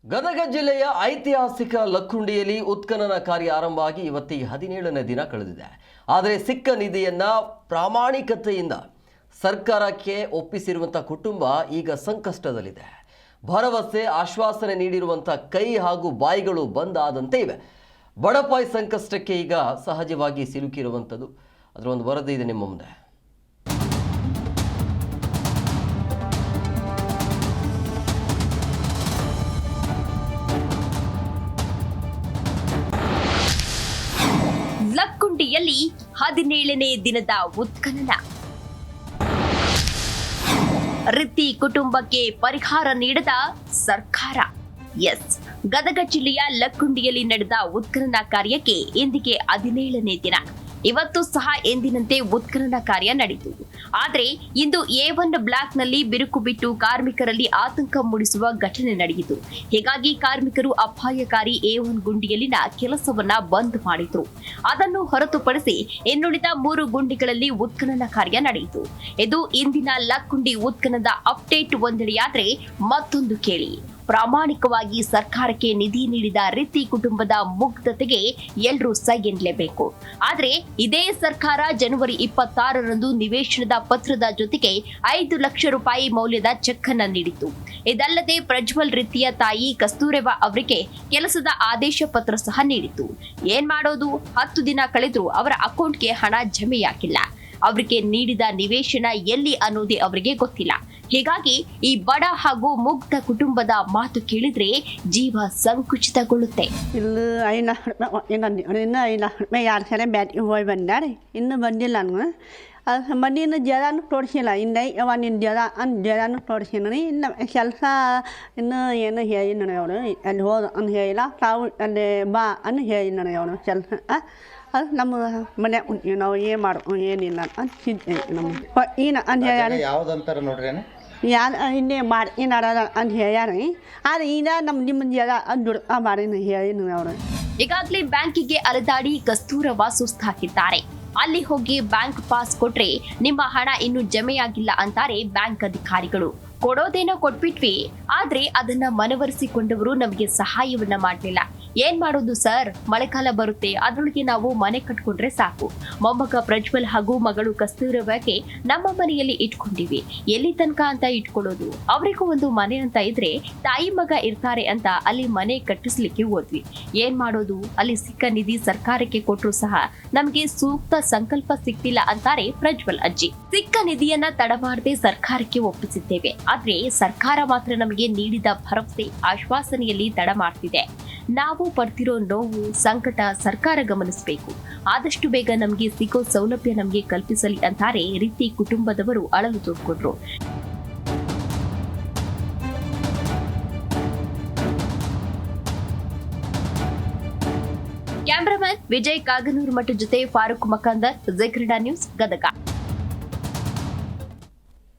ಗದಗ ಜಿಲ್ಲೆಯ ಐತಿಹಾಸಿಕ ಲಕ್ಕುಂಡಿಯಲ್ಲಿ ಉತ್ಖನನ ಕಾರ್ಯ ಆರಂಭ ಆಗಿ ಇವತ್ತಿಗೆ 17ನೇ ದಿನ ಕಳೆದಿದೆ. ಆದರೆ ಸಿಕ್ಕ ನಿಧಿಯನ್ನ ಪ್ರಾಮಾಣಿಕತೆಯಿಂದ ಸರ್ಕಾರಕ್ಕೆ ಒಪ್ಪಿಸಿರುವಂಥ ಕುಟುಂಬ ಈಗ ಸಂಕಷ್ಟದಲ್ಲಿದೆ. ಭರವಸೆ ಆಶ್ವಾಸನೆ ನೀಡಿರುವಂಥ ಕೈ ಹಾಗೂ ಬಾಯಿಗಳು ಬಂದಾದಂತೆ ಇವೆ. ಬಡಪಾಯಿ ಸಂಕಷ್ಟಕ್ಕೆ ಈಗ ಸಹಜವಾಗಿ ಸಿಲುಕಿರುವಂಥದ್ದು. ಅದರ ಒಂದು ವರದಿ ಇದೆ ನಿಮ್ಮ ಮುಂದೆ. ಲಕ್ಕುಂಡಿಯಲ್ಲಿ 17ನೇ ದಿನದ ಉತ್ಖನನ. ರಿತ್ತಿ ಕುಟುಂಬಕ್ಕೆ ಪರಿಹಾರ ನೀಡದ ಸರ್ಕಾರ. ಗದಗ ಜಿಲ್ಲೆಯ ಲಕ್ಕುಂಡಿಯಲ್ಲಿ ನಡೆದ ಉತ್ಖನನ ಕಾರ್ಯಕ್ಕೆ ಇಂದಿಗೆ 17ನೇ ದಿನ. ಇವತ್ತು ಸಹ ಎಂದಿನಂತೆ ಉತ್ಖನನ ಕಾರ್ಯ ನಡೆಯಿತು. ಆದರೆ ಇಂದು A1 ಬ್ಲಾಕ್ನಲ್ಲಿ ಬಿರುಕು ಬಿಟ್ಟು ಕಾರ್ಮಿಕರಲ್ಲಿ ಆತಂಕ ಮೂಡಿಸುವ ಘಟನೆ ನಡೆಯಿತು. ಹೀಗಾಗಿ ಕಾರ್ಮಿಕರು ಅಪಾಯಕಾರಿ A1 ಗುಂಡಿಯಲ್ಲಿನ ಕೆಲಸವನ್ನ ಬಂದ್ ಮಾಡಿದ್ರು. ಅದನ್ನು ಹೊರತುಪಡಿಸಿ ಇನ್ನುಳಿದ 3 ಗುಂಡಿಗಳಲ್ಲಿ ಉತ್ಖನನ ಕಾರ್ಯ ನಡೆಯಿತು. ಇದು ಇಂದಿನ ಲಕ್ಕುಂಡಿ ಉತ್ಖನನದ ಅಪ್ಡೇಟ್. ಒಂದೆಡೆಯಾದ್ರೆ ಮತ್ತೊಂದು ಕೇಳಿ. ಪ್ರಾಮಾಣಿಕವಾಗಿ ಸರ್ಕಾರಕ್ಕೆ ನಿಧಿ ನೀಡಿದ ರಿತ್ತಿ ಕುಟುಂಬದ ಮುಗ್ಧತೆಗೆ ಎಲ್ಲರೂ ಸೈ ಎನ್ನಲೇಬೇಕು. ಆದರೆ ಇದೇ ಸರ್ಕಾರ ಜನವರಿ 26ರಂದು ನಿವೇಶನದ ಪತ್ರದ ಜೊತೆಗೆ 5 ಲಕ್ಷ ರೂಪಾಯಿ ಮೌಲ್ಯದ ಚೆಕ್ ಅನ್ನ ನೀಡಿತು. ಇದಲ್ಲದೆ ಪ್ರಜ್ವಲ್ ರಿತ್ತಿಯ ತಾಯಿ ಕಸ್ತೂರವ್ವ ಅವರಿಗೆ ಕೆಲಸದ ಆದೇಶ ಪತ್ರ ಸಹ ನೀಡಿತು. ಏನ್ ಮಾಡೋದು? 10 ದಿನ ಕಳೆದ್ರೂ ಅವರ ಅಕೌಂಟ್ಗೆ ಹಣ ಜಮೆಯಾಗಿಲ್ಲ. ಅವರಿಗೆ ನೀಡಿದ ನಿವೇಶನ ಎಲ್ಲಿ ಅನ್ನೋದೇ ಅವರಿಗೆ ಗೊತ್ತಿಲ್ಲ. ಹೀಗಾಗಿ ಈ ಬಡ ಹಾಗೂ ಮುಗ್ಧ ಕುಟುಂಬದ ಮಾತು ಕೇಳಿದ್ರೆ ಜೀವ ಸಂಕುಚಿತಗೊಳ್ಳುತ್ತೆ. ಇನ್ನು ಬಂದಿಲ್ಲ ಮಣ್ಣಿನ ಜರಾನು ತೋರಿಸಿಲ್ಲ. ಇನ್ನೇನು ಜರಾನು ತೋರಿಸಿಲ್ಲ. ಇನ್ನು ಕೆಲಸ ಇನ್ನು ಏನು ಹೇಳಿ ನಡೆಯೋರು ಅಲ್ಲಿ ಹೋದ ಅನ್ನು ಹೇಳಿಲ್ಲ. ತಾವು ಅಲ್ಲಿ ಬಾ ಅನ್ನು ಹೇಳಿ ನಡೆಯೋರು ಕೆಲಸ. ಅದು ನಮ್ಮ ಮನೆ ನಾವು ಏನು ಮಾಡೋ ಏನಿಲ್ಲ ಅಂತ ನಮ್ಗೆ ಏನು ಅಂತ ಹೇಳ್ಯಾರ. ಯಾವುದಂತಾರ ನೋಡ್ರಿ ಯಾರು ಇನ್ನೇ ಮಾಡಿ ಏನಾರ ಅಂತ ಹೇಳ್ಯಾರ. ಆದರೆ ಈಗ ನಿಮ್ಮ ಜರ ದುಡ್ಡು ಮಾಡಿ ಹೇಳಿ ಅವರು. ಈಗಾಗಲೇ ಬ್ಯಾಂಕಿಗೆ ಅಲೆದಾಡಿ ಕಸ್ತೂರವ್ವ ಸುಸ್ತಾಗಿದ್ದಾರೆ. ಅಲ್ಲಿ ಹೋಗಿ ಬ್ಯಾಂಕ್ ಪಾಸ್ ಕೊಟ್ರೆ ನಿಮ್ಮ ಹಣ ಇನ್ನೂ ಜಮೆಯಾಗಿಲ್ಲ ಅಂತಾರೆ ಬ್ಯಾಂಕ್ ಅಧಿಕಾರಿಗಳು. ಕೊಡೋದೇನೋ ಕೊಟ್ಬಿಟ್ವಿ, ಆದ್ರೆ ಅದನ್ನ ಮನವರಿಸಿಕೊಂಡವರು ನಮಗೆ ಸಹಾಯವನ್ನ ಮಾಡಲಿಲ್ಲ. ಏನ್ ಮಾಡೋದು ಸರ್? ಮಳೆಕಾಲ ಬರುತ್ತೆ, ಅದರೊಳಗೆ ನಾವು ಮನೆ ಕಟ್ಕೊಂಡ್ರೆ ಸಾಕು. ಮೊಮ್ಮಗ ಪ್ರಜ್ವಲ್ ಹಾಗೂ ಮಗಳು ಕಸ್ತೂರವ್ವಗೆ ನಮ್ಮ ಮನೆಯಲ್ಲಿ ಇಟ್ಕೊಂಡಿವಿ. ಎಲ್ಲಿ ತನಕ ಅಂತ ಇಟ್ಕೊಳ್ಳೋದು? ಅವರಿಗೂ ಒಂದು ಮನೆ ಅಂತ ಇದ್ರೆ ತಾಯಿ ಮಗ ಇರ್ತಾರೆ ಅಂತ ಅಲ್ಲಿ ಮನೆ ಕಟ್ಟಿಸ್ಲಿಕ್ಕೆ ಹೋದ್ವಿ. ಏನ್ ಮಾಡೋದು? ಅಲ್ಲಿ ಸಿಕ್ಕ ನಿಧಿ ಸರ್ಕಾರಕ್ಕೆ ಕೊಟ್ಟರು ಸಹ ನಮ್ಗೆ ಸೂಕ್ತ ಸಂಕಲ್ಪ ಸಿಕ್ತಿಲ್ಲ ಅಂತಾರೆ ಪ್ರಜ್ವಲ್ ಅಜ್ಜಿ. ಸಿಕ್ಕ ನಿಧಿಯನ್ನ ತಡಮಾಡದೆ ಸರ್ಕಾರಕ್ಕೆ ಒಪ್ಪಿಸಿದ್ದೇವೆ. ಆದ್ರೆ ಸರ್ಕಾರ ಮಾತ್ರ ನಮಗೆ ನೀಡಿದ ಭರವಸೆ ಆಶ್ವಾಸನೆಯಲ್ಲಿ ತಡ ಮಾಡ್ತಿದೆ. ನಾವು ಪಡ್ತಿರೋ ನೋವು ಸಂಕಟ ಸರ್ಕಾರ ಗಮನಿಸಬೇಕು. ಆದಷ್ಟು ಬೇಗ ನಮಗೆ ಸಿಗೋ ಸೌಲಭ್ಯ ನಮಗೆ ಕಲ್ಪಿಸಲಿ ಅಂತಾರೆ ರಿತ್ತಿ ಕುಟುಂಬದವರು ಅಳಲು ತೋಡ್ಕೊಂಡ್ರು. ಕ್ಯಾಮರಾಮನ್ ವಿಜಯ್ ಕಾಗನೂರ್ ಮಠ ಜೊತೆ ಫಾರೂಕ್ ಮಕಾಂದರ್, ಝೆಕ್ರಿಡಾ ನ್ಯೂಸ್, ಗದಗ.